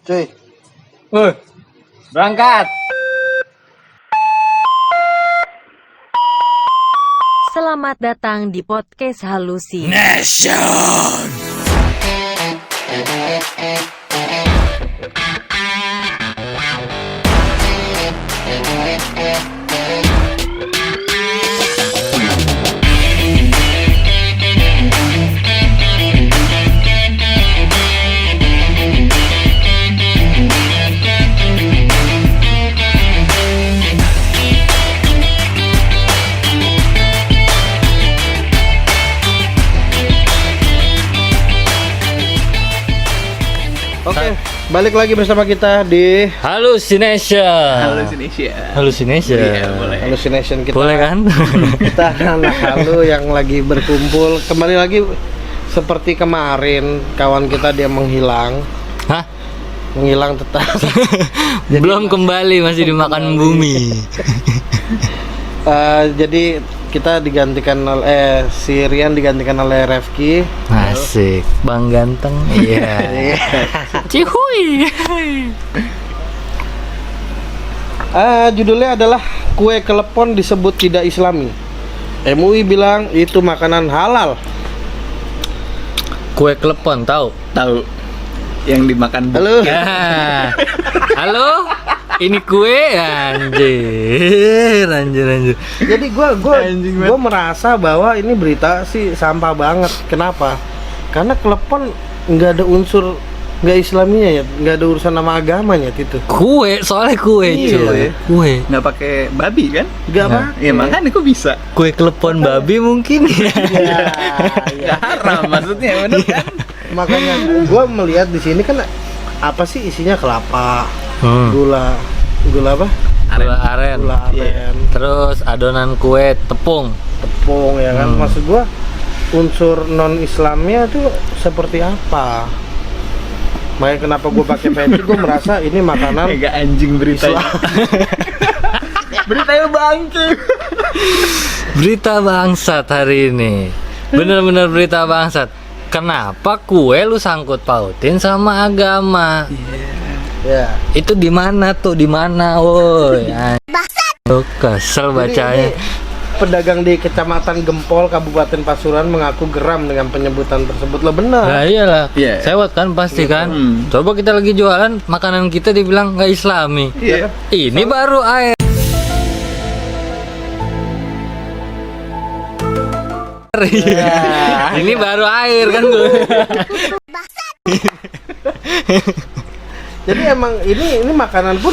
Cuy. Berangkat. Selamat datang di podcast Halusi Nation. Oke, balik lagi bersama kita di Halusination. Halusination. Iya, boleh. Hallucination kita. Boleh kan? Kita anak halu yang lagi berkumpul. Kembali lagi seperti kemarin, kawan kita dia menghilang. Hah? Menghilang tetap. Belum kembali, masih dimakan bumi. Jadi kita digantikan oleh si Rian digantikan oleh Refki. Asik, Bang Ganteng. Iya. Cihuy. Judulnya adalah kue kelepon disebut tidak Islami. MUI bilang itu makanan halal. Kue klepon, tahu? Tahu yang dimakan Halo. Ya. Halo? Ini kue anjir. Jadi gua merasa bahwa ini berita sih sampah banget. Kenapa? Karena kelepon nggak ada unsur nggak Islaminya ya, nggak ada urusan nama agamanya itu. Kue, soalnya kue, Iya. cuy. Kue. nggak pakai babi kan? Nggak apa? Ya makanya kok bisa. Kue klepon babi mungkin. Ya, Nggak haram maksudnya, bener kan? makanya gua melihat di sini kan apa sih isinya kelapa, gula apa? Gula aren. Gula aren, Terus adonan kue tepung. tepung ya kan. Maksud gua unsur non Islamnya tuh seperti apa? Makanya kenapa gue pakai peci, gue merasa ini makanan Mega anjing beritanya. Beritanya bangke. Berita bangsat hari ini. Bener-bener berita bangsat. Kenapa kue lu sangkut pautin sama agama? ya. Itu di mana tuh? Di mana, woi? Lu kesel Jadi bacanya. ini pedagang di Kecamatan Gempol, Kabupaten Pasuruan mengaku geram dengan penyebutan tersebut. Lah benar. Nah iyalah, Iya. sewot kan pasti kan. Hmm. Coba kita lagi jualan makanan kita dibilang nggak Islami. Iya. Ini baru air. Iya. Ini baru air kan gue. Jadi emang ini makanan pun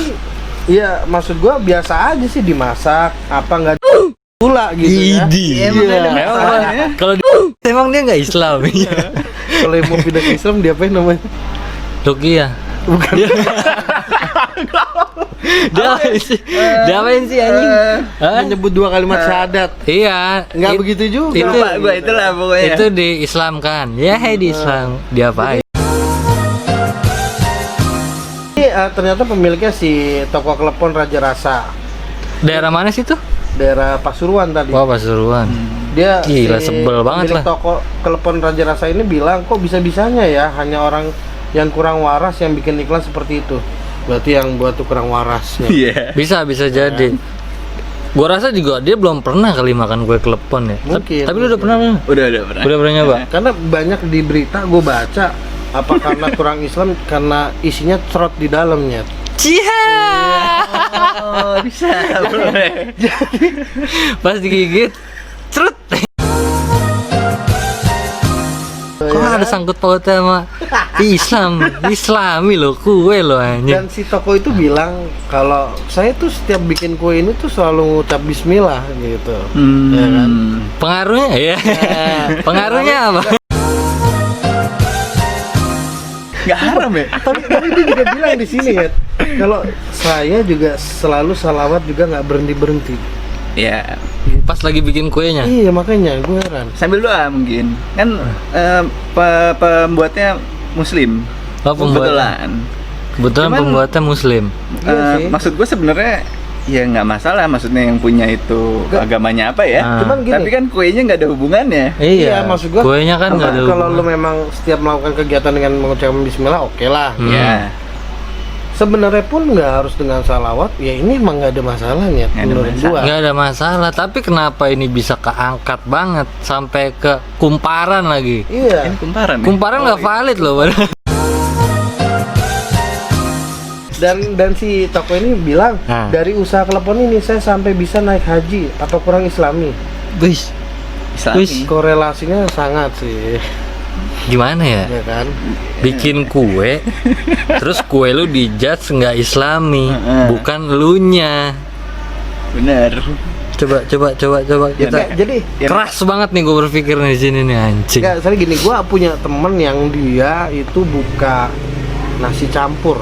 ya maksud gua biasa aja sih dimasak, apa enggak gula gitu ya. Iya, makanya ada masalahnya. Kalau emang dia nggak Islam. Kalau yang mau pindah ke Islam dia apa namanya? Rukia. Bukan. Dia apain sih? Dia apain sih anjing? Hah? Menyebut dua kalimat syahadat. Iya. Enggak begitu juga. itu- Lupa gua itulah pokoknya. Itu di Islam kan? Ya, di Islam. Dia apain? Ini ternyata pemiliknya si toko kelepon Raja Rasa, Daerah mana sih tuh? daerah Pasuruan tadi. Wah, Pasuruan. Dia Gila, sebel banget pemilik lah. toko kelepon Raja Rasa ini bilang kok bisa-bisanya ya hanya orang yang kurang waras yang bikin iklan seperti itu. Berarti yang buat tuh kurang waras ya. Iya. Bisa jadi. Gua rasa juga dia belum pernah kali makan kue klepon ya. Mungkin, Tapi lu udah pernah belum? Udah pernah. Udah pernah nyoba? Karena banyak di berita gue baca apa karena kurang Islam karena isinya cerot di dalamnya. Cia. Oh, bisa. Boleh. Pas digigit, cerut. Kok ada sangkut pautnya sama Islami loh, kue loh anjing. Dan si toko itu bilang kalau saya tuh setiap bikin kue ini tuh selalu ngucap Bismillah gitu. Ya kan? Pengaruhnya ya. Pengaruhnya apa? Nggak haram ya? Tapi dia juga bilang di sini ya, kalau saya juga selalu salawat juga nggak berhenti. Ya. Pas lagi bikin kuenya. Iya makanya gue heran. Sambil doa mungkin. Kan pembuatnya muslim. Oh, Kebetulan. Kebetulan Cuman- pembuatnya Muslim. Iya sih. Maksud gue sebenarnya ya nggak masalah, maksudnya yang punya itu Nggak. agamanya apa ya. Ah. Cuman gini. Tapi kan kuenya nggak ada hubungannya. Iya, maksud gua kuenya kan nggak ada kalau lu hubungan. memang setiap melakukan kegiatan dengan mengucapkan Bismillah, oke lah. Hmm. Ya. sebenarnya pun nggak harus dengan salawat. Ya ini emang nggak ada masalahnya Nggak ada menurut masalah. gua. Nggak ada masalah, tapi kenapa ini bisa keangkat banget sampai ke kumparan lagi? Iya. Ini kumparan. ya? Kumparan nggak valid loh. Dan si toko ini bilang Nah. dari usaha klepon ini saya sampai bisa naik haji atau kurang islami. Wis, Islami. Wis. Korelasinya sangat sih, gimana ya? ya kan? Bikin kue, terus kue lu dijudge nggak islami, Heeh. bukan elunya. Bener. Coba Ya, kita. Jadi Ya, Keras banget nih gue berpikir di sini nih anjing. nggak, saya gini, gua punya temen yang dia itu buka nasi campur.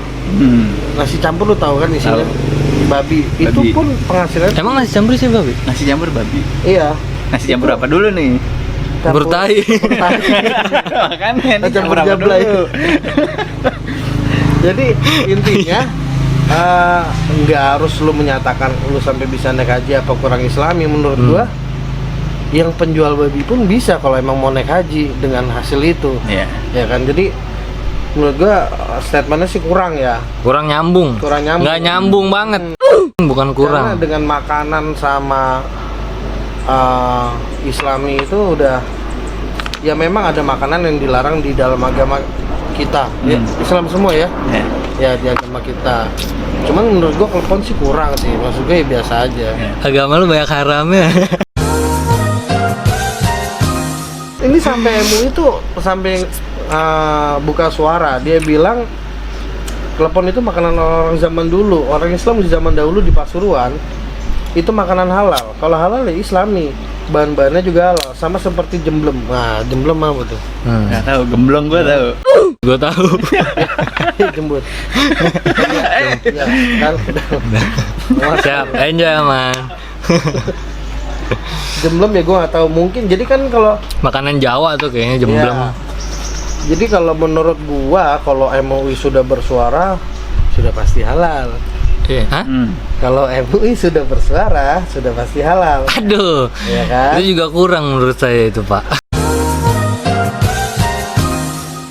Nasi campur lu tahu kan isinya? Babi. Itu Babi. pun penghasilan. Emang nasi campur sih babi? Nasi campur babi. Iya. Nasi campur apa dulu nih? Campur tai. Makanya Nasi campur jablay. Jadi intinya nggak harus lu menyatakan lu sampai bisa naik haji apa kurang islami. Menurut gua yang penjual babi pun bisa kalau emang mau naik haji dengan hasil itu. Iya. Ya kan, jadi menurut gua statementnya sih kurang ya. Kurang nyambung. Kurang nyambung. Nggak nyambung banget. Bukan Karena kurang. dengan makanan sama islami itu udah, ya memang ada makanan yang dilarang di dalam agama kita. Ya, Islam semua ya. Iya. Ya di agama kita. Cuman menurut gua klepon sih kurang sih. Maksud gue ya biasa aja. Iya. Agama lu banyak haramnya. Ini sampai MUI itu sampai buka suara, dia bilang klepon itu makanan orang zaman dulu. Orang Islam di zaman dahulu di Pasuruan itu makanan halal. Kalau halal ya islami, bahan-bahannya juga halal. Sama seperti jemblem. Nah, jemblem apa tuh? Nggak tahu, gemblong gua tahu. Gue tahu. Jembut. Ya, kan? Siap, enjoy man. Jemblem ya gue nggak tahu. Mungkin jadi kan kalau Makanan Jawa tuh kayaknya jemblem. ya, jadi kalau menurut gua, kalau MUI sudah bersuara sudah pasti halal. Iya. Hah? Kalau MUI sudah bersuara sudah pasti halal. Aduh. Ya kan? Itu juga kurang menurut saya itu, Pak.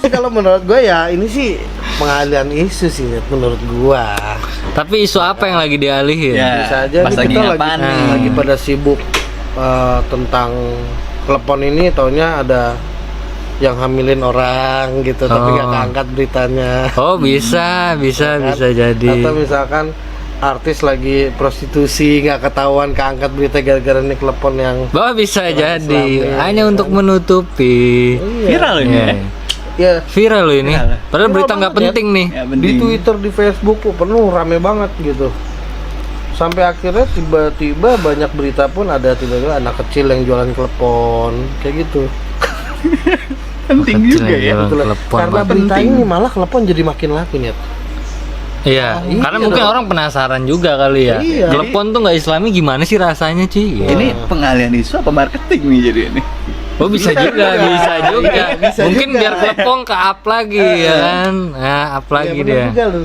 Kalau menurut gue ya ini sih pengalian isu sih menurut gua. Tapi isu apa yang lagi dialihin? Ya. Bisa aja pas nih lagi kita ngapaan nih? lagi pada sibuk tentang klepon ini, taunya ada yang hamilin orang gitu tapi nggak Oh. keangkat beritanya. Oh, bisa Kan? jadi. Atau misalkan artis lagi prostitusi nggak ketahuan keangkat berita gara-gara ini klepon yang Bahwa bisa jadi Islam, ya, hanya kan? untuk menutupi. Viral ini. Iya. ya Viral loh ini. Viral. Padahal Viral berita nggak banget, ya. penting nih. Ya, di penting. Twitter, di Facebook tuh penuh, rame banget gitu. Sampai akhirnya tiba-tiba banyak berita pun ada tiba-tiba anak kecil yang jualan klepon kayak gitu. Penting Kecil juga yang ya. jualan Gitu loh. klepon, Karena Pak. berita Penting. ini malah klepon jadi makin laku nih. Iya, iya karena mungkin dong. orang penasaran juga kali ya. Iya. Telepon tuh nggak islami gimana sih rasanya, Ci? Iya. Ini pengalian isu apa marketing nih jadi ini? Oh bisa Bisa juga, juga. bisa juga. Iya, bisa Mungkin juga. biar klepon ke up lagi ya kan. Nah, up lagi Ya, bener dia. juga lu.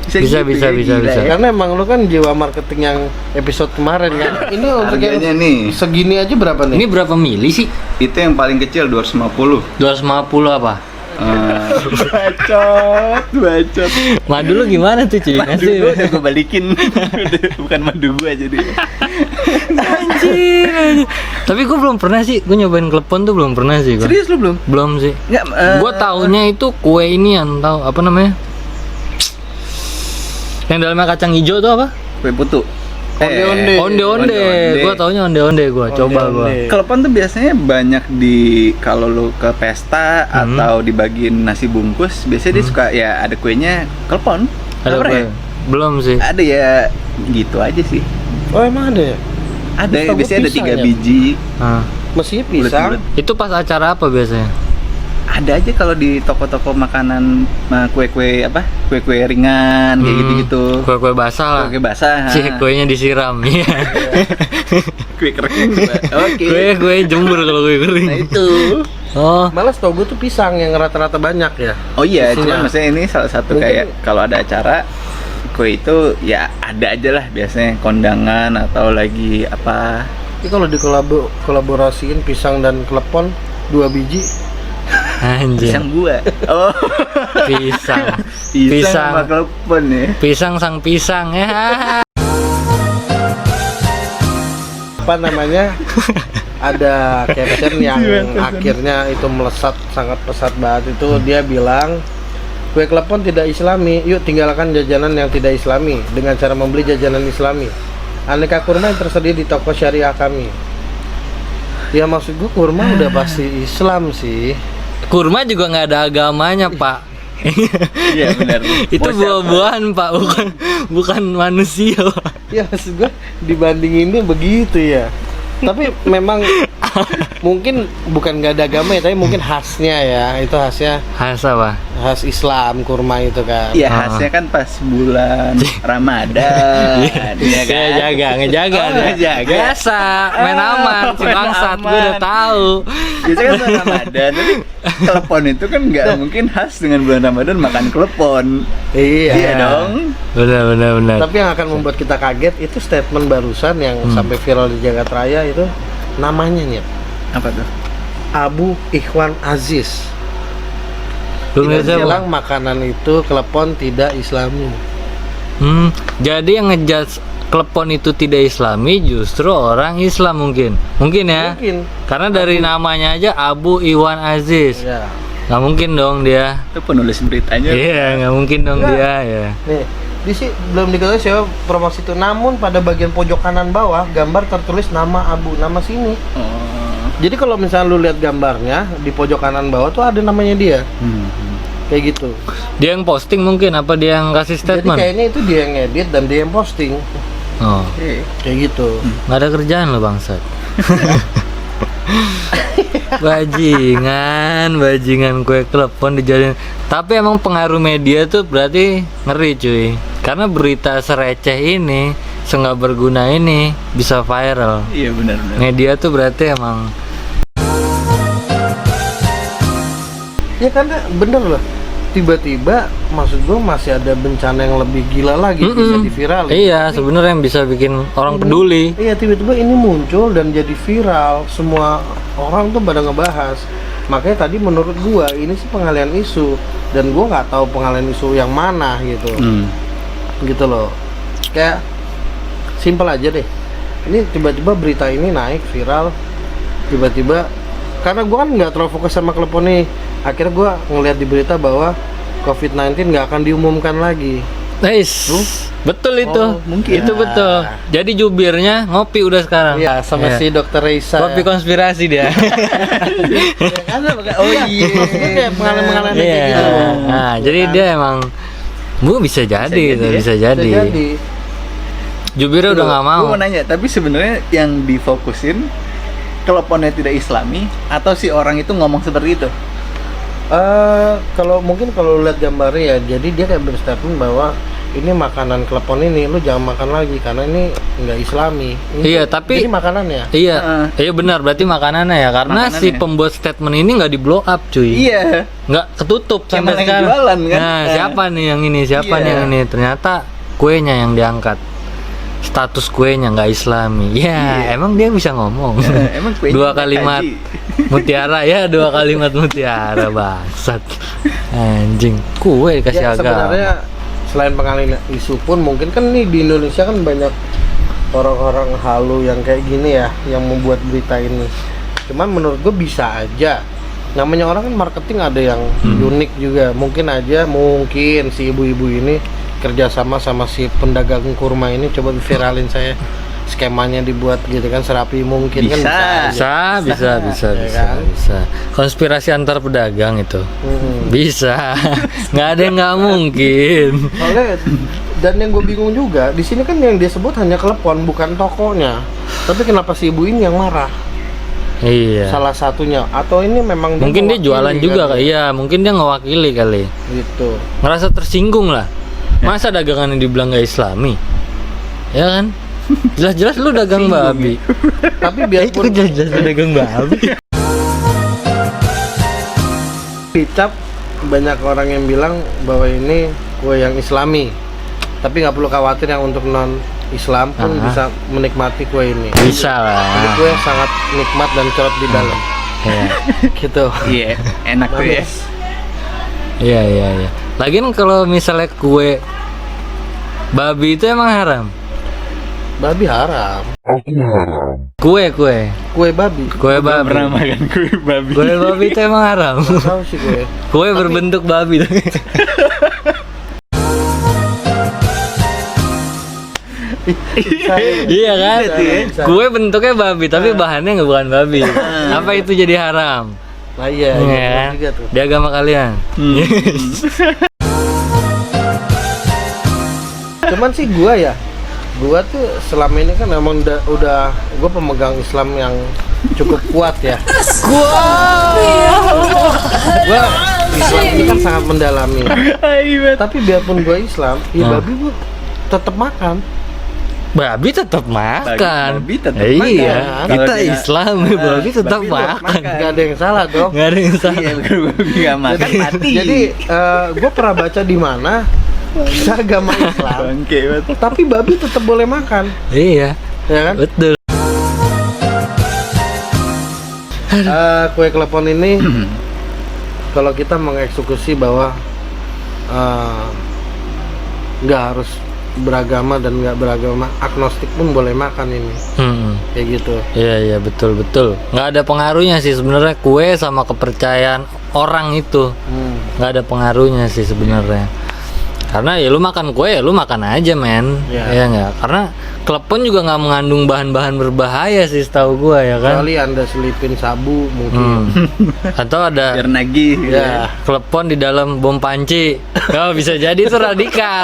Bisa, gitu bisa, ya, bisa, gila bisa. ya. Karena emang lu kan jiwa marketing yang episode kemarin kan. Ini untuk Harganya yang nih, segini aja berapa nih? Ini berapa mili sih? itu yang paling kecil 250. 250 apa? Bacot. Madu lu gimana tuh, Ci? Madu gua udah gue balikin. Bukan madu gua jadi. Anjir. Tapi gue belum pernah sih, gue nyobain klepon tuh belum pernah sih gua. Serius lu belum? Belum sih. Enggak. Gue taunya itu kue ini yang tahu apa namanya? Yang dalamnya kacang hijau tuh apa? kue putu. Onde-onde. Onde-onde. Gue taunya onde-onde gue. Coba gue. Onde-onde. Klepon tuh biasanya banyak di kalau lu ke pesta atau dibagiin nasi bungkus, biasanya dia suka ya ada kuenya klepon. Ada Nggak pernah kue? ya? Belum sih. Ada ya gitu aja sih. Oh emang ada ya? Ada Setahu biasanya ada pisang 3 ya? biji. Nah, Mestinya pisang. Bulet-bulet. itu pas acara apa biasanya? Ada aja kalau di toko-toko makanan kue-kue apa? Kue-kue ringan kayak gitu-gitu. Kue-kue basah lah. Kue basah. Sih, kuenya disiram. Iya. Kue kering. Oke. Kue jemur kalau kue kering. Nah itu. Oh, Malah tau gue tuh pisang yang rata-rata banyak ya. Oh iya, Isinya. cuma maksudnya ini salah satu Mungkin- kayak kalau ada acara kue itu ya ada aja lah biasanya kondangan atau lagi apa. Tapi kalau dikolaborasiin pisang dan klepon 2 biji Anjing. Pisang buah. Oh, Pisang. pisang sama klepon ya. Pisang sang pisang ya. Apa namanya? Ada caption yang akhirnya itu melesat, sangat pesat banget itu. Dia bilang, kue klepon tidak islami, yuk tinggalkan jajanan yang tidak islami dengan cara membeli jajanan islami. Aneka kurma yang tersedia di toko syariah kami. Ya maksud gue kurma udah pasti Islam sih. Kurma juga nggak ada agamanya, Pak. Iya benar. Itu buah-buahan, Pak, bukan manusia. Ya maksud gue dibandinginnya begitu ya. Tapi memang mungkin bukan nggak ada agama ya, tapi mungkin khasnya ya, itu khasnya Khas apa? khas Islam kurma itu kan. Iya, khasnya kan pas bulan Ramadan. Iya kan? Ngejaga. Oh, ngejaga. Biasa, main aman, si main bangsat, gue aman. udah tahu. Biasanya kan bulan Ramadan, tapi klepon itu kan nggak mungkin khas dengan bulan Ramadan makan klepon. Iya. Iya dong. Benar. Tapi yang akan membuat kita kaget itu statement barusan yang sampai viral di jagat raya itu namanya nih Apa tuh? Abu Ikhwan Aziz. Lu Dia ngerti apa? bilang makanan itu klepon tidak islami. Jadi yang ngejudge klepon itu tidak islami justru orang Islam mungkin ya. Mungkin. Karena dari namanya aja Abu Iwan Aziz. Ya. Nggak mungkin dong dia. Itu penulis beritanya. Iya, nggak mungkin dong Nggak. dia ya. Nih, di sini belum diketahui siapa promosi itu. Namun pada bagian pojok kanan bawah gambar tertulis nama Abu, nama sini. Oh. Jadi kalau misalnya lu lihat gambarnya di pojok kanan bawah tuh ada namanya dia. Kayak gitu. Dia yang posting mungkin apa dia yang kasih Jadi statement? kayaknya itu dia yang edit dan dia yang posting. Oh, Oke. Kayak gitu. nggak ada kerjaan lo bangsat. bajingan kue klepon dijadiin. Tapi emang pengaruh media tuh berarti ngeri cuy. Karena berita sereceh ini, senggak berguna ini bisa viral. Iya benar. Media tuh berarti emang Ya karena bener loh. Tiba-tiba maksud gue masih ada bencana yang lebih gila lagi bisa diviralin. iya sebenarnya yang bisa bikin orang peduli. Iya, tiba-tiba ini muncul dan jadi viral. Semua orang tuh pada ngebahas. Makanya tadi menurut gua ini sih pengalian isu dan gua nggak tahu pengalian isu yang mana gitu. Gitu loh. Kayak simpel aja deh. Ini tiba-tiba berita ini naik viral. Tiba-tiba karena gua kan nggak terlalu fokus sama klepon nih. Akhirnya gua ngeliat di berita bahwa COVID-19 nggak akan diumumkan lagi. Nice. Betul itu. Oh, mungkin. Itu betul. Jadi jubirnya ngopi udah sekarang. Iya, sama Iya. si Dokter Reisa. Kopi konspirasi dia. Oh iya. Maksudnya kayak pengalaman-pengalaman kayak Iya. gitu. Nah, jadi dia emang bisa jadi gitu, bisa Bisa jadi. jadi. Jubirnya udah nggak mau. Gue mau nanya, tapi sebenarnya yang difokusin keleponnya tidak Islami atau si orang itu ngomong seperti itu? Kalau mungkin kalau lihat gambarnya ya, jadi dia kayak berstatement bahwa ini makanan klepon ini lu jangan makan lagi karena ini nggak Islami. Ini Iya, tapi- jadi makanannya. Iya, iya benar berarti makanannya ya karena Makanannya. si pembuat statement ini nggak di blow up cuy. Iya. Nggak ketutup Yang sampai mana yang sekarang. jualan, kan? Nah, siapa nih yang ini? Siapa Iya. nih yang ini? Ternyata kuenya yang diangkat. Status kuenya nggak Islami. Ya, Iya. emang dia bisa ngomong. Emang kuenya Dua naik kalimat haji. mutiara ya, dua kalimat mutiara bangsat. Anjing, kue dikasih Ya, agama. sebenarnya selain pengalian isu pun mungkin kan nih di Indonesia kan banyak orang-orang halu yang kayak gini ya yang membuat berita ini. Cuman menurut gue bisa aja. Namanya orang kan marketing ada yang unik juga. Mungkin si ibu-ibu ini kerjasama sama si pedagang kurma ini coba viralin saya skemanya dibuat gitu kan serapi mungkin kan Bisa. aja. Bisa, Ya kan? bisa. Konspirasi antar pedagang itu. Bisa. Nggak ada yang nggak mungkin. Soalnya dan yang gue bingung juga di sini kan yang dia sebut hanya klepon bukan tokonya. Tapi kenapa si ibu ini yang marah? Iya. Salah satunya atau ini memang Mungkin dia mewakili jualan juga kan? kali. Iya, mungkin dia ngewakili kali. Gitu. Ngerasa tersinggung lah. Masa dagangannya dibilang nggak Islami? Ya kan? Jelas-jelas lu dagang babi. Tapi Itu biarpun jelas-jelas lu dagang babi. dicap banyak orang yang bilang bahwa ini kue yang Islami. Tapi nggak perlu khawatir yang untuk non Islam pun bisa menikmati kue ini. Bisa Ini lah. kue yang sangat nikmat dan cerot di dalam. Iya. gitu. Iya, enak tuh ya. Manis. Iya. Lagian kalau misalnya kue babi itu emang haram. Babi haram. Kue Kue babi. babi. Pernah makan kue babi. Kue babi itu emang haram. Tahu sih gue. Kue berbentuk babi. Iya kan? Bisa. Kue bentuknya babi tapi bahannya nggak bukan babi. Apa itu jadi haram? Nah, iya, Iya iya, kan? juga tuh. Di agama kalian. Cuman sih gua tuh selama ini kan emang udah gua pemegang Islam yang cukup kuat ya. Gua Islam ini kan sangat mendalami. Tapi biarpun gua Islam, ya Nah. babi gua tetap makan. Babi tetap makan. Babi tetap Iya, makan. kita Kalau dia- Islam, babi tetap babi makan. Gak ada yang salah dong. Nggak ada yang salah. Iya, kalau babi nggak makan mati. Jadi gua pernah baca di mana agama Islam, Bangke banget. tapi babi tetap boleh makan, Iya, ya kan? betul. Kue klepon ini kalau kita mengeksekusi bahwa nggak harus beragama dan nggak beragama, agnostik pun boleh makan ini, kayak gitu. Iya, betul. Nggak ada pengaruhnya sih sebenarnya kue sama kepercayaan orang itu. Nggak ada pengaruhnya sih sebenarnya. Karena ya lu makan kue ya lu makan aja men. Iya. Iya nggak? Karena klepon juga nggak mengandung bahan-bahan berbahaya sih setahu gua ya kan. Kecuali anda selipin sabu mungkin. Atau ada Biar nagih. gitu ya. klepon di dalam bom panci. Oh, bisa jadi itu radikal.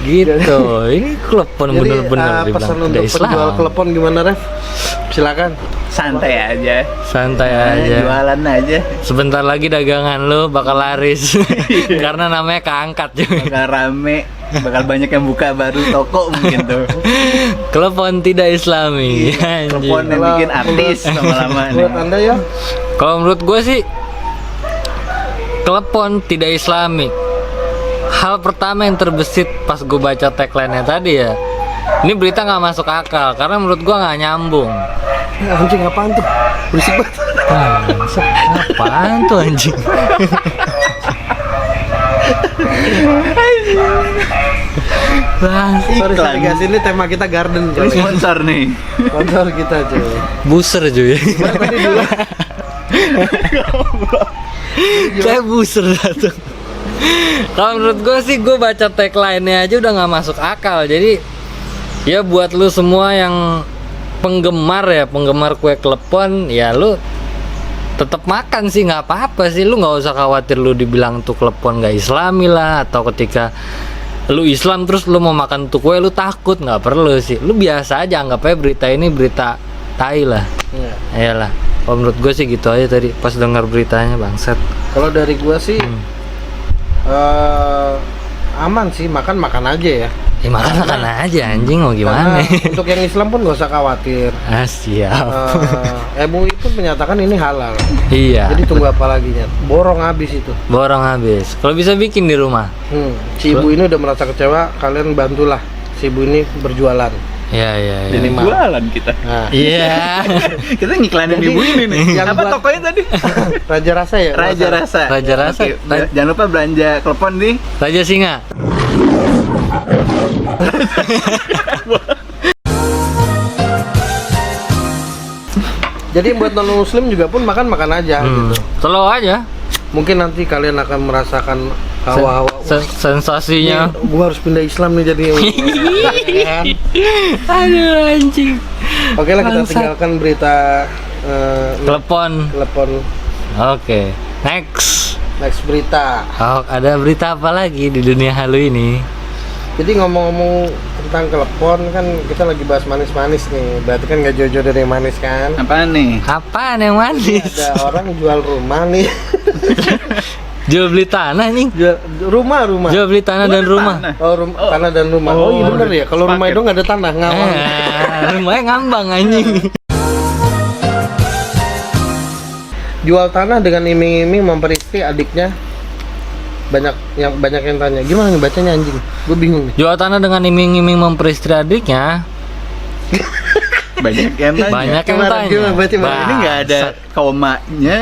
Gitu. Ini klepon Jadi bener-bener pesan dibilang untuk udah Islam. penjual klepon gimana, Ref? Silakan. Santai aja. Santai Nah, aja. Jualan aja. Sebentar lagi dagangan lu bakal laris. Karena namanya keangkat juga. Bakal rame. Bakal banyak yang buka baru toko mungkin tuh. Klepon tidak Islami. Anjing. Telepon yang bikin artis lama-lama nih. Menurut anda ya? Kalau menurut gue sih klepon tidak Islami. Hal pertama yang terbesit pas gue baca tagline-nya tadi ya, ini berita nggak masuk akal karena menurut gue nggak nyambung. Anjing apaan tuh? Berisik banget. Apaan tuh anjing? Sorry, Iklan. guys, ini tema kita garden. Ini sponsor nih. Sponsor kita cuy. Buser cuy. Tadi dulu. Kayak buser satu. Kalau menurut gue sih, gue baca tagline-nya aja udah nggak masuk akal. Jadi ya buat lu semua yang penggemar kue klepon, ya lu tetap makan sih, nggak apa-apa sih. Lu nggak usah khawatir lu dibilang tuh klepon nggak Islami lah, atau ketika lu Islam terus lu mau makan tuh kue lu takut, nggak perlu sih. Lu biasa aja anggap aja berita ini berita tai lah. Iya. Iyalah. Kalau menurut gue sih gitu aja tadi pas dengar beritanya, bangsat. Kalau dari gua sih aman sih, makan aja ya. Ya makan aja anjing, mau gimana? Karena untuk yang Islam pun gak usah khawatir. Ah, siap. MUI pun menyatakan ini halal. Iya. Jadi tunggu apa lagi nya? Borong habis itu. Borong habis. Kalau bisa bikin di rumah. Si ibu ini udah merasa kecewa, kalian bantulah si ibu ini berjualan. Iya. Jadi Minimal. jualan kita. Nah, Iya. Kita ngiklanin Jadi, ibu ini nih. yang Apa buat- tokonya tadi? Raja Rasa ya? Raja Rasa. Raja Rasa. Oke, jangan lupa belanja klepon di Raja Singa. Jadi buat non muslim juga pun makan aja gitu. Slow aja. Mungkin nanti kalian akan merasakan hawa-hawa. Sensasinya. Gua harus pindah Islam nih jadi. Kan? Aduh anjing. Oke lah, kita Bangsat. tinggalkan berita Telepon. telepon. Oke. Next. Next berita. Oh, ada berita apa lagi di dunia halu ini? Jadi ngomong-ngomong tentang telepon kan kita lagi bahas manis-manis nih. Berarti kan nggak jauh-jauh dari yang manis kan? apaan nih? Apaan yang manis? Ada orang jual rumah nih. Jual beli tanah nih. Jual rumah. Jual beli tanah dan rumah. Tanah. Oh, tanah dan rumah. Oh, iya bener ya. Kalau rumah sepaket. itu nggak ada tanah, ngawang. Rumahnya ngambang anjing. Jual tanah dengan iming-iming memperistri adiknya banyak yang tanya. Gimana nih bacanya anjing? Gue bingung nih. Jual tanah dengan iming-iming memperistri adiknya. Banyak yang tanya. Banyak yang Gimana, tanya. gimana, berarti Ini nggak ada komanya.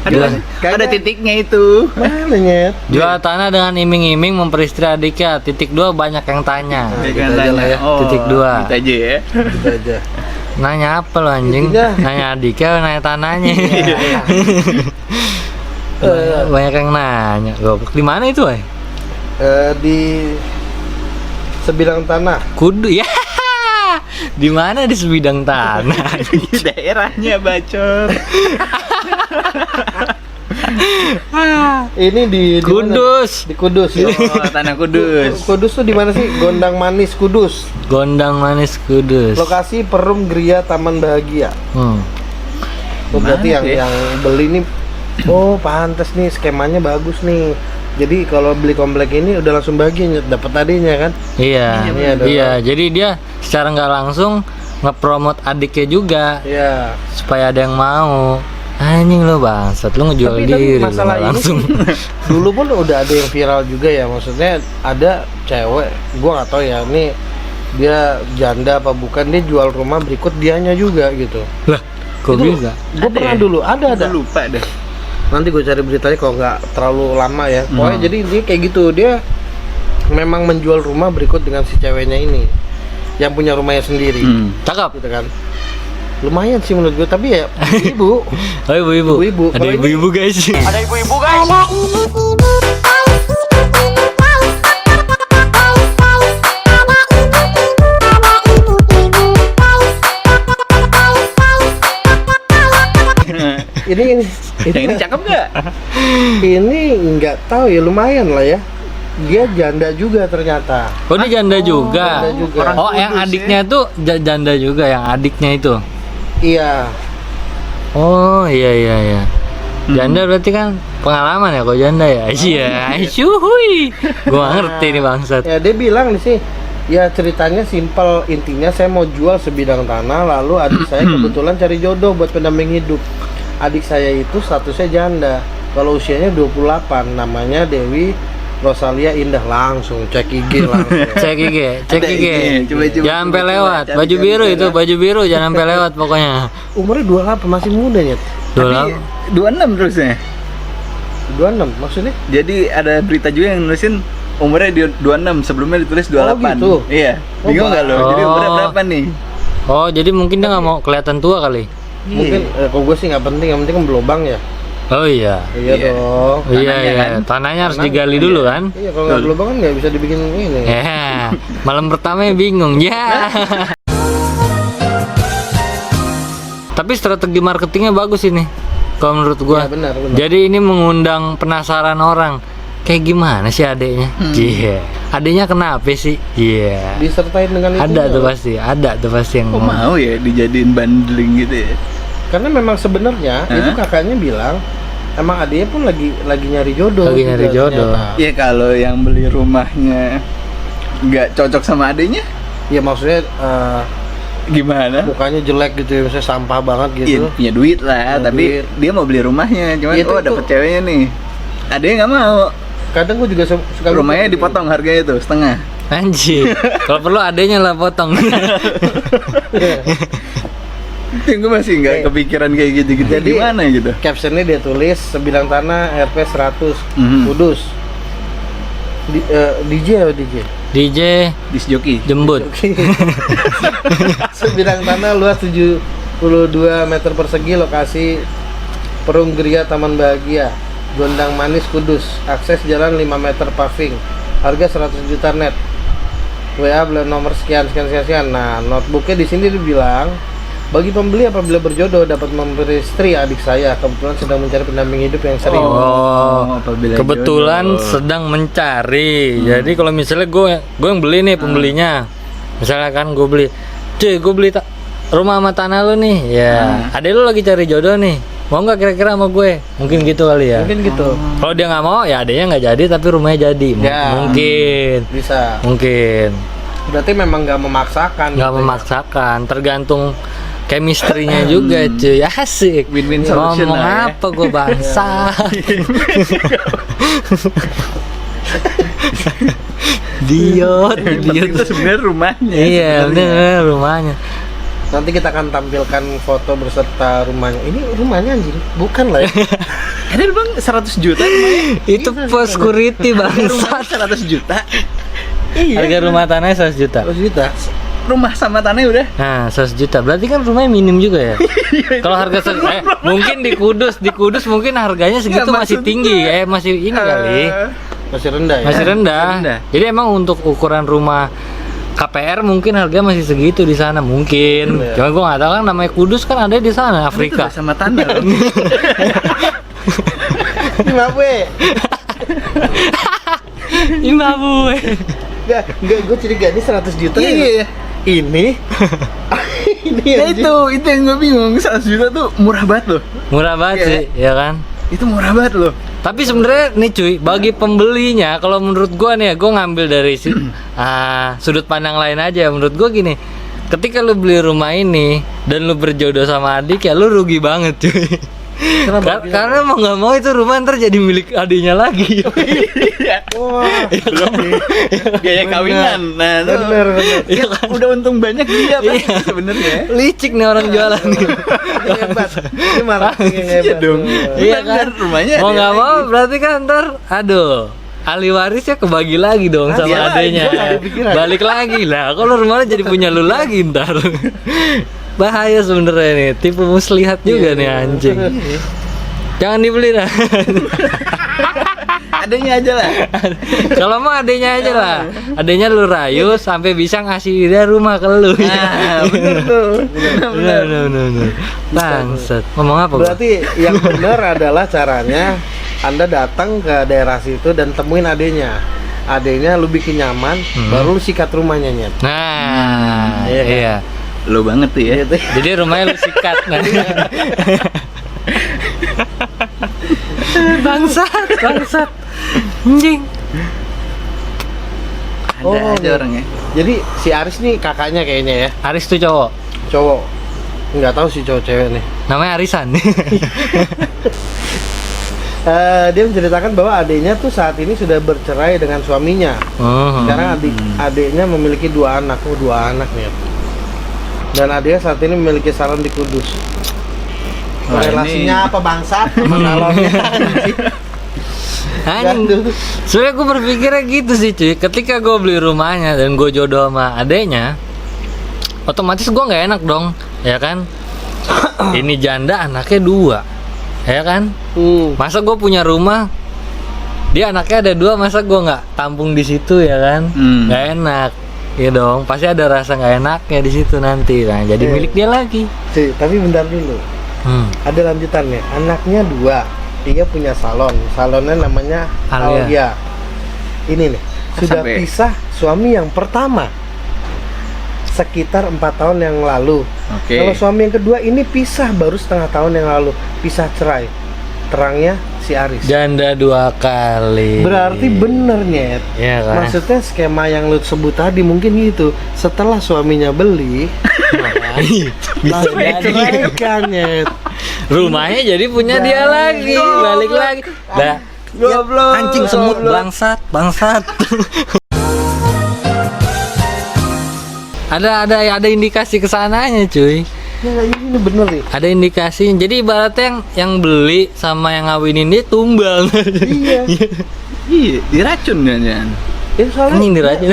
Ada Jelas. ada titiknya itu. Mana nyet? Jual tanah dengan iming-iming memperistri adiknya. Titik 2 banyak yang tanya. Banyak gitu yang aja tanya. lah ya. Titik dua. Gitu aja ya. Gitu aja. Nanya apa lo anjing? Intinya. Nanya adiknya, nanya tanahnya. Iya. Banyak yang nanya. Goblok. Di mana itu, Di sebidang tanah. Kudu ya. Di mana di sebidang tanah? Di daerahnya bacot. Ini di mana? Kudus. Di Kudus ya. Oh, tanah Kudus. Kudus tuh di mana sih? Gondang Manis Kudus. Gondang Manis Kudus. Lokasi Perum Gria Taman Bahagia. Hmm. Oh, berarti Mana sih? yang beli nih, oh pantes nih skemanya bagus nih. Jadi kalau beli komplek ini udah langsung bahagia, dapat tadinya kan? Iya, Iya, iya. Jadi dia secara nggak langsung ngepromot adiknya juga Iya. supaya ada yang mau. Anjing lo bangsat, lo ngejual Tapi diri lo masalah nggak ini langsung. dulu pun udah ada yang viral juga ya, maksudnya ada cewek, gua nggak tahu ya, ini dia janda apa bukan, dia jual rumah berikut dianya juga gitu. Lah, kok Itu bisa? Gue pernah ya? dulu, ada. Gua lupa deh. Nanti gue cari beritanya kalau nggak terlalu lama ya. Pokoknya jadi intinya kayak gitu, dia memang menjual rumah berikut dengan si ceweknya ini yang punya rumahnya sendiri, Cakep. gitu kan. Lumayan sih menurut gue, tapi ya ibu. Oh ibu-ibu. Ibu-ibu. Ada Kalau ini- ibu-ibu guys. ini Yang ini cakep nggak? ini nggak tahu ya, lumayan lah ya. Dia janda juga ternyata. Oh dia janda juga. Janda juga. Oh yang Kudus, adiknya tuh janda juga, yang adiknya itu. Iya. Oh iya. Janda berarti kan pengalaman ya kok janda ya? Iya, cuy. Gua nggak ngerti nih bangsat. Ya dia bilang nih sih, ya ceritanya simpel, intinya saya mau jual sebidang tanah, lalu adik saya kebetulan cari jodoh buat pendamping hidup. Adik saya itu statusnya janda, kalau usianya 28, namanya Dewi Rosalia Indah. Langsung cek IG langsung. Cek IG. Ada IG. Coba, Jangan sampai coba. lewat. Cari, Baju cari, biru cari. itu, baju biru jangan sampai lewat pokoknya. Umurnya 28, masih muda ya. Tapi 26 terusnya. 26 maksudnya? Jadi ada berita juga yang nulisin umurnya di 26, sebelumnya ditulis 28. gitu? Iya. Oh, Bingung nggak lo? Jadi umurnya Oh. berapa nih? Oh, jadi mungkin dia nggak mau kelihatan tua kali. Mungkin kalau gue sih nggak penting, yang penting kan berlubang ya. Oh iya. Iya Iya. dong. Iya, Tanahnya kan? tanahnya harus Tanah, digali iya. dulu kan. Iya, kalau nggak berlubang kan nggak bisa dibikin ini. Ya, malam pertamanya bingung ya. Tapi strategi marketingnya bagus ini, kalau menurut gua. Iya, benar. Jadi ini mengundang penasaran orang. Kayak gimana sih adeknya? Iya. Adeknya kenapa sih? Iya. Disertain dengan itu. Ada tuh pasti yang Kok mau. mau ya dijadiin bundling gitu ya? Karena memang sebenarnya Hah? itu kakaknya bilang emang adiknya pun lagi nyari jodoh. Lagi nyari juga jodoh. ternyata. Iya, kalau yang beli rumahnya nggak cocok sama adanya Ya maksudnya gimana? mukanya jelek gitu ya, misalnya sampah banget Iya, gitu. punya duit lah, Punya tapi duit. dia mau beli rumahnya, cuman Iya, itu- dapet ceweknya nih. Adanya nggak mau. Kadang gue juga suka Rumahnya lupa. dipotong harganya tuh setengah. Anjir. Kalau perlu adeknya lah potong. Gue masih nggak Oke. kepikiran kayak gitu-gitu. Jadi- Gimana gitu? Captionnya dia tulis sebidang tanah RP 100 Mhm. Kudus. DJ apa DJ? DJ Disc joki. jembut. Sebidang tanah luas 72 meter persegi, lokasi Perum Gria Taman Bahagia, Gondang Manis Kudus, akses jalan 5 meter paving, harga 100 juta net. WA beli nomor sekian. Nah, notebooknya di sini dibilang bagi pembeli apabila berjodoh dapat memperistri adik saya, kebetulan sedang mencari pendamping hidup yang serius. Oh, apabila kebetulan jodoh. sedang mencari. Jadi kalau misalnya gue yang beli nih pembelinya, misalnya kan gue beli, cuy gue beli rumah sama tanah lu nih, ya. Adek lu lagi cari jodoh nih, mau nggak kira-kira sama gue? Mungkin gitu kali ya. Mungkin gitu. Kalau dia nggak mau, ya adeknya nggak jadi, tapi rumahnya jadi. Ya. Mungkin, Bisa. mungkin Berarti memang nggak memaksakan. nggak gitu ya. memaksakan, tergantung chemistry-nya juga cuy, asik. Win-win solution Ngomong lah ya. apa gue bangsa. Diot, Itu sebenarnya rumahnya. Iya, bener rumahnya. Nanti kita akan tampilkan foto berserta rumahnya. Ini rumahnya anjing, bukan lah ya. Ada bang 100 juta rumahnya. Itu post security Rumah bangsa. 100 juta. Harga rumah tanahnya 100 juta. 100 juta. Rumah sama tanahnya udah. Nah, 100 juta. Berarti kan rumahnya minim juga ya. Kalau harga mungkin di Kudus mungkin harganya segitu Nggak, masih maksud tinggi. Masih ini kali. Masih rendah ya. Masih rendah. rendah. Jadi emang untuk ukuran rumah KPR mungkin harganya masih segitu di sana mungkin. Iya. Cuma gua nggak tahu kan namanya Kudus kan ada di sana Afrika. Itu udah sama tanah loh. Zimbabwe. Zimbabwe. Enggak, gue curiga ini 100 juta. Iya. Ini ini Nah anjing. itu yang gue bingung. 100 juta tuh murah banget loh. Murah banget Iya. sih, ya kan? Itu murah banget loh. Tapi sebenarnya nih cuy, bagi pembelinya kalau menurut gua nih ya, gua ngambil dari sudut pandang lain aja. Menurut gua gini, ketika lu beli rumah ini dan lu berjodoh sama adik ya lu rugi banget cuy. Kenapa? Karena mau nggak mau itu rumah ntar jadi milik adiknya lagi. Wah, Belum biaya kawinan. Nah, tuh. bener. Iya kan? Udah untung banyak dia Iya. pasti sebenarnya. Licik nih orang jualan nih. Hebat. Ini marketing yang Iya hebat. dong. Iya Bener, kan? rumahnya Mau ada nggak mau lagi. berarti kan ntar aduh ahli warisnya kebagi lagi dong sama iya lagi, adenya. gua nggak kepikiran. Balik lagi lah. Kalau rumahnya jadi punya lu lagi ntar. Bahaya sebenarnya nih. Tipu muslihat juga nih anjing. Jangan dibeli dah. Adanya aja lah. Kalau mau adenya aja lah. Adenya lu rayu sampai bisa ngasih dia rumah ke lu. Nah, bener tuh. Bener. Bangsat. Ngomong apa gua? Berarti yang benar adalah caranya Anda datang ke daerah situ dan temuin adenya. Adenya lu bikin nyaman, baru lu sikat rumahnya nyet. Nah, Iya kan? iya. Lo banget tuh ya. Gitu. Jadi rumahnya lu sikat nah. bangsat anjing. Ada Oh, aja gitu. orangnya. Jadi si Aris nih kakaknya kayaknya ya, Aris tuh cowok, cowok. Nggak tahu sih cowok cewek nih. namanya Arisan. Dia menceritakan bahwa adiknya tuh saat ini sudah bercerai dengan suaminya. Sekarang adiknya memiliki dua anak, dua anak nih. Dan adiknya saat ini memiliki salon di Kudus. Wah, Relasinya apa bangsat sama salonnya? Anjing. Sebenernya gue berpikirnya gitu sih cuy. Ketika gue beli rumahnya dan gue jodoh sama adeknya, otomatis gue nggak enak dong, ya kan? Ini janda anaknya dua, ya kan? Masa gue punya rumah, dia anaknya ada dua, masa gue nggak tampung di situ ya kan? Nggak enak, ya dong. Pasti ada rasa nggak enaknya di situ nanti, nah jadi milik dia lagi. Cuy, tapi bentar dulu. Ada lanjutannya. Anaknya dua, dia punya salon. Salonnya namanya Alia. Alia. Ini nih, sudah Sampai. pisah suami yang pertama sekitar 4 tahun yang lalu. Oke. Kalau suami yang kedua ini pisah baru setengah tahun yang lalu, pisah cerai. Terangnya si Aris. Janda dua kali. Berarti bener nyet. ya kan? Maksudnya skema yang lu sebut tadi mungkin gitu. Setelah suaminya beli, Bisa langsung jadi. diceraikan nyet. Rumahnya jadi punya dia lagi, balik lagi. Dah. Goblok. Anjing semut bangsat. ada indikasi kesananya cuy. Ya, ini bener nih. Ada indikasi. Jadi ibaratnya yang beli sama yang ngawinin dia tumbal. Iya. Iya, diracun kan. Itu soalnya Anjing diracun.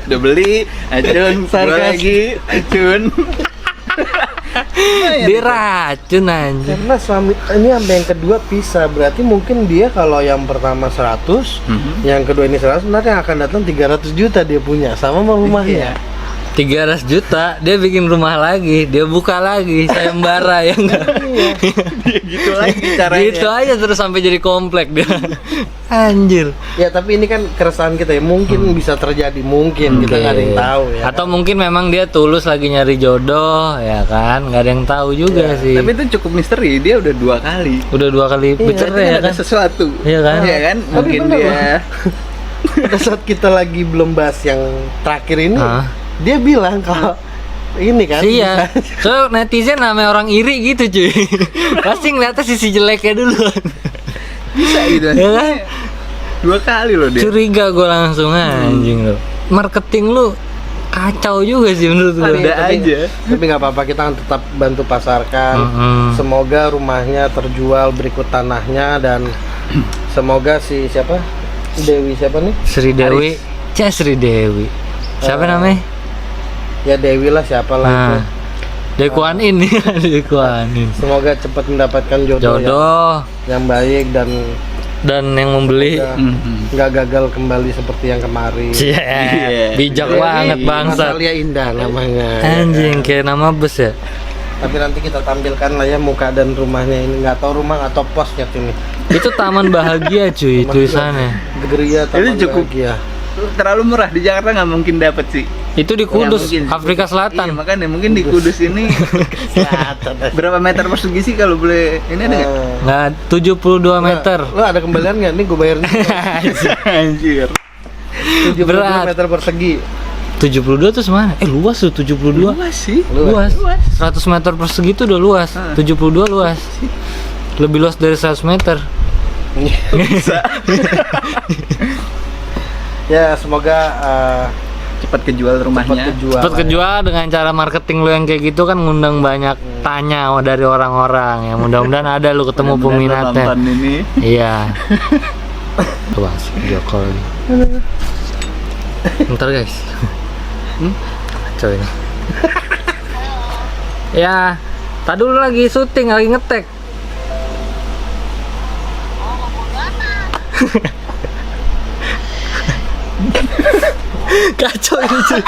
Udah beli, acun, jual Sarkas. lagi, acun. Diracun anjing. karena suami ini sampai yang kedua pisah, berarti mungkin dia kalau yang pertama 100, yang kedua ini 100, nanti yang akan datang 300 juta dia punya sama rumahnya. 300 juta dia bikin rumah lagi, dia buka lagi sayembara ya enggak. Gitu lagi caranya. Gitu aja terus sampai jadi komplek dia. Anjir. Ya tapi ini kan keresahan kita ya, mungkin bisa terjadi, mungkin kita nggak ada yang tahu ya. Atau mungkin memang dia tulus lagi nyari jodoh, ya kan? Nggak ada yang tahu juga sih. Tapi itu cukup misteri, dia udah 2 kali. Udah 2 kali Iya, bercerai ya Ada kan? sesuatu. Iya kan? Iya kan? Tapi Mungkin bener dia Pada saat kita lagi belum bahas yang terakhir ini, Hah? dia bilang kalau ini kan. Iya. So netizen namanya orang iri gitu cuy. Pasti ngeliatnya sisi jeleknya dulu. Bisa gitu. Ya kan? 2 kali loh dia. Curiga gue langsung anjing lo. Marketing lu kacau juga sih menurut gue. Ada aja. Tapi nggak apa-apa, kita akan tetap bantu pasarkan. Semoga rumahnya terjual berikut tanahnya, dan semoga si siapa Dewi siapa nih? Sri Dewi, Sri Dewi. Siapa namanya? Ya Dewi lah, siapa lah itu. Dewi Kuan In. Dewi Kuan In. Semoga cepat mendapatkan jodoh, Jodoh yang baik dan yang membeli. nggak gagal kembali seperti yang kemarin. Iya. Bijak banget bangsat. Masalia Indah namanya. Anjing kayak nama bus ya. Tapi nanti kita tampilkan lah ya muka dan rumahnya ini. Nggak tahu rumah atau pos ya ini. Itu Taman Bahagia cuy tulisannya. Geria Taman Itu cukup. Bahagia. Terlalu murah di Jakarta, nggak mungkin dapet sih. Itu di Kudus, Ya, mungkin. Afrika Iya, Selatan. makanya mungkin di Kudus ini berapa meter persegi sih kalau boleh ini ada nggak? Nggak, 72 meter. Lo ada kembalian nggak? Nih gue bayarin. Anjir. 72 Berat. meter persegi. 72 tuh semana? Luas tuh 72. Luas sih. Luas. 100 meter persegi tuh udah luas. 72 luas. Lebih luas dari 100 meter. Bisa. Ya semoga Cepat kejual rumahnya. Cepet kejual dengan cara marketing lu yang kayak gitu kan, ngundang banyak tanya dari orang-orang. Ya mudah-mudahan ada lu ketemu Mudah-mudahan peminatnya. nonton ini. Iya. Coba sih video call lagi. Bentar guys. Kacau ini. Ya, tadi dulu lagi syuting, lagi ngetek. Kacau ini cuy.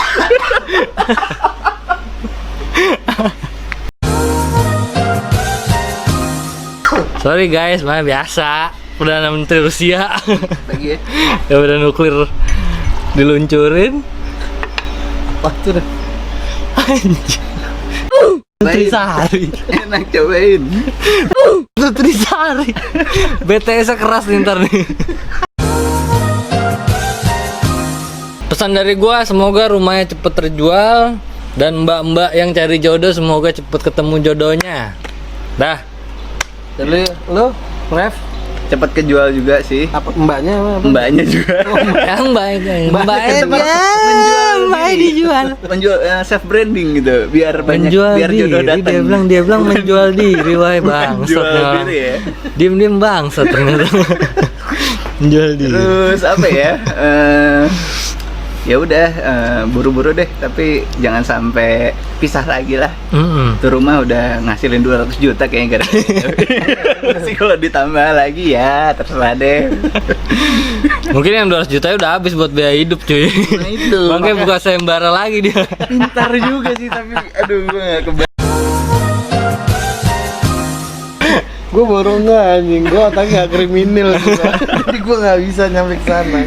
Sorry guys, mah biasa. Perdana Menteri Rusia. Lagi ya. Ya udah nuklir diluncurin. waktu deh. Anjir. Nutrisari. Enak cobain. Nutrisari. BTS keras nih ntar nih. Pesan dari gua, semoga rumahnya cepet terjual, dan mbak-mbak yang cari jodoh semoga cepet ketemu jodohnya. Dah. Jadi lo, Ref, Cepat kejual juga sih. apa mbaknya apa? Mbaknya juga. Yang mbaknya Menjual dijual. Menjual self branding gitu, biar banyak, Menjual biar jodoh diri. datang. Dia bilang menjual diri, wahai bangsat. Menjual diri ya. Diem bangsat ternyata. Menjual diri. Terus apa ya? Ya udah, buru-buru deh, tapi jangan sampai pisah lagi lah. Tuh rumah udah ngasilin 200 juta kayaknya gara-gara. Sih kalau ditambah lagi ya terserah deh. Mungkin yang 200 juta udah habis buat biaya hidup cuy. Nah itu. Makanya buka sayembara lagi dia. Pintar juga sih, tapi aduh gue gak kebayang. Gue baru nggak anjing, gue otaknya nggak kriminal juga. Jadi gue nggak bisa nyampe ke sana.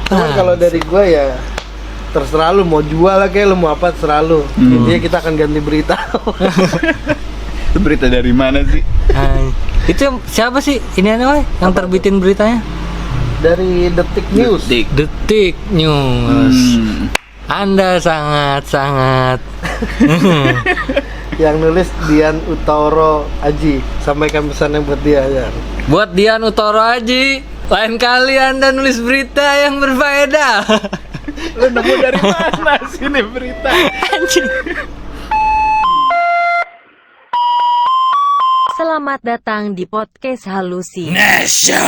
Cuman kalau dari gue ya terserah lu mau jual lah kayak lu mau apa terserah lu. Intinya kita akan ganti berita. Itu berita dari mana sih? Itu siapa sih ini aneh yang terbitin beritanya? Dari Detik News. Detik News. Anda sangat Yang nulis Dian Utoro Aji. Sampaikan pesannya buat dia ya. Buat Dian Utoro Aji, lain kali Anda nulis berita yang berfaedah. Lu nemu dari mana sih ini berita? Anjing. Selamat datang di podcast Halusi. Nation.